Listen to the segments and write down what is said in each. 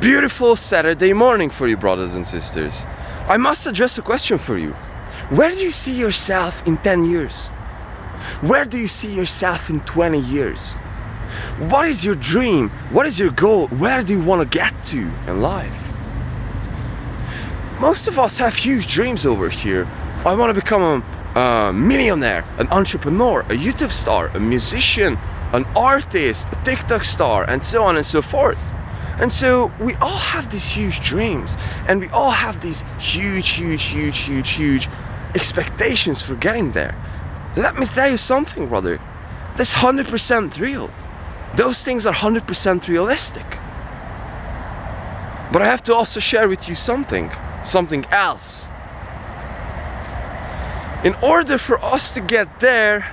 Beautiful Saturday morning for you, brothers and sisters. I must address a question for you. Where do you see yourself in 10 years? Where do you see yourself in 20 years? What is your dream? What is your goal? Where do you want to get to in life? Most of us have huge dreams over here. I want to become a millionaire, an entrepreneur, a YouTube star, a musician, an artist, a TikTok star, and so on and so forth. And so we all have these huge dreams, and we all have these huge expectations for getting there. Let me tell you something, brother. That's 100% real. Those things are 100% realistic. But I have to also share with you something else. In order for us to get there,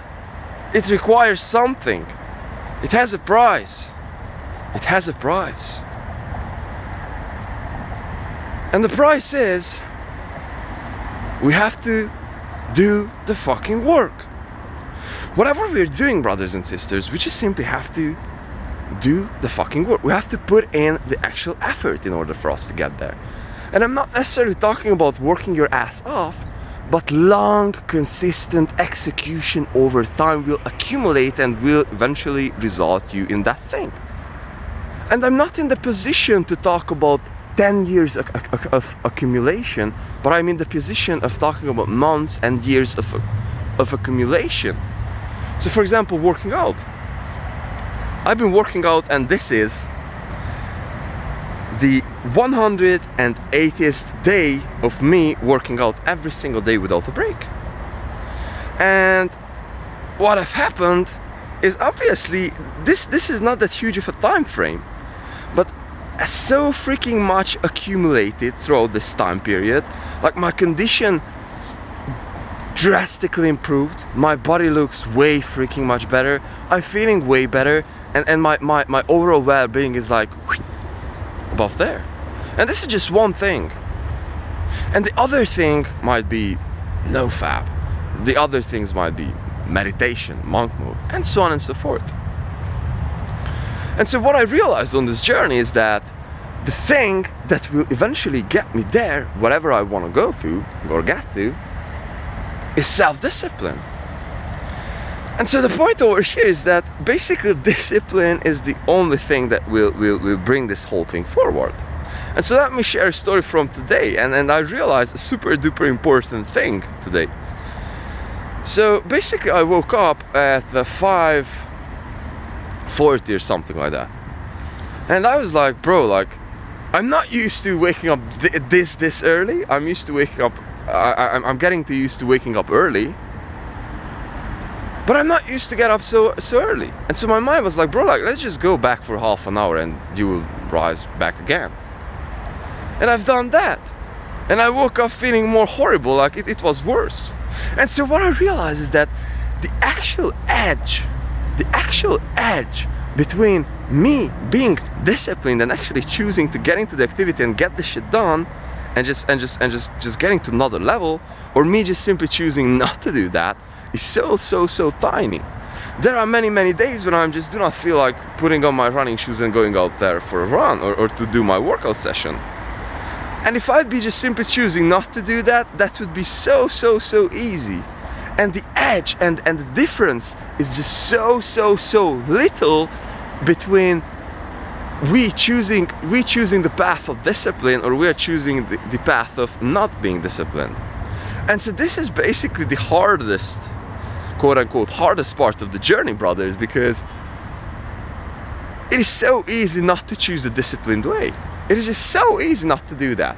it requires something. It has a price. It has a price. And the price is, we have to do the fucking work. Whatever we're doing, brothers and sisters, we just simply have to do the fucking work. We have to put in the actual effort in order for us to get there. And I'm not necessarily talking about working your ass off, but long, consistent execution over time will accumulate and will eventually result you in that thing. And I'm not in the position to talk about 10 years of accumulation, but I'm in the position of talking about months and years of accumulation. So for example, working out. I've been working out, and this is the 180th day of me working out every single day without a break. And what have happened is, obviously this is not that huge of a time frame, but so freaking much accumulated throughout this time period. Like, my condition drastically improved, my body looks way freaking much better, I'm feeling way better, and my overall well-being is like above there. And this is just one thing. And the other thing might be NoFap. The other things might be meditation, monk mode, and so on and so forth. And so what I realized on this journey is that the thing that will eventually get me there, whatever I want to go through or get to, is self-discipline. And so the point over here is that basically discipline is the only thing that will bring this whole thing forward. And so let me share a story from today, and I realized a super duper important thing today. So basically I woke up at 5:40 or something like that, and I was like, bro, like, I'm not used to waking up this early. I'm used to waking up, I'm getting used to waking up early, but I'm not used to get up so early. And so my mind was like, bro, like, let's just go back for half an hour and you will rise back again. And I've done that, and I woke up feeling more horrible, like it was worse. And so what I realized is that the actual edge between me being disciplined and actually choosing to get into the activity and get the shit done, and just getting to another level, or me just simply choosing not to do that, is so tiny. There are many days when I just do not feel like putting on my running shoes and going out there for a run, or to do my workout session. And if I'd be just simply choosing not to do that, that would be so easy. And the edge and the difference is just so little between we choosing the path of discipline, or we are choosing the path of not being disciplined. And so this is basically the hardest, quote unquote, hardest part of the journey, brothers, because it is so easy not to choose the disciplined way. It is just so easy not to do that.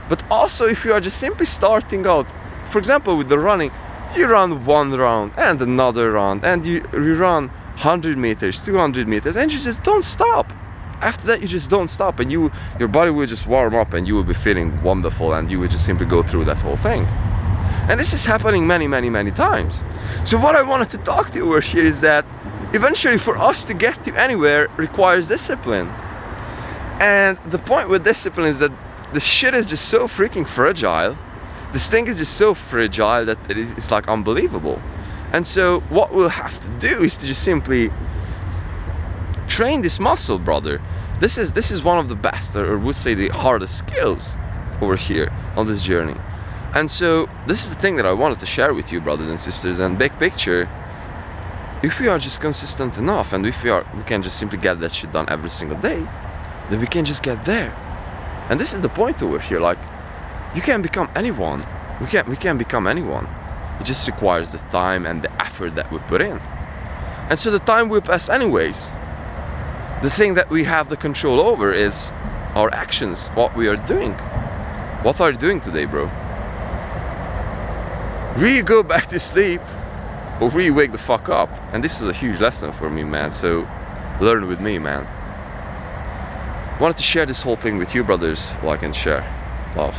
But also, if you are just simply starting out, for example with the running, you run one round and another round, and you run 100 meters, 200 meters, and you just don't stop. After that, you just don't stop, and your body will just warm up, and you will be feeling wonderful, and you will just simply go through that whole thing. And this is happening many times. So what I wanted to talk to you over here is that eventually, for us to get to anywhere, requires discipline. And the point with discipline is that this shit is just so freaking fragile. This thing is just so fragile that it's like unbelievable. And so what we'll have to do is to just simply train this muscle, brother. this is one of the best, or would say the hardest skills over here on this journey. And so this is the thing that I wanted to share with you, brothers and sisters. And big picture, if we are just consistent enough, and if we can just simply get that shit done every single day, then we can just get there. And this is the point over here. Like, you can become anyone. We can become anyone. It just requires the time and the effort that we put in. And so the time will pass anyways. The thing that we have the control over is our actions, what we are doing. What are you doing today, bro? Really go back to sleep, or really wake the fuck up. And this was a huge lesson for me, man. So learn with me, man. Wanted to share this whole thing with you, brothers, well, I can share. Love.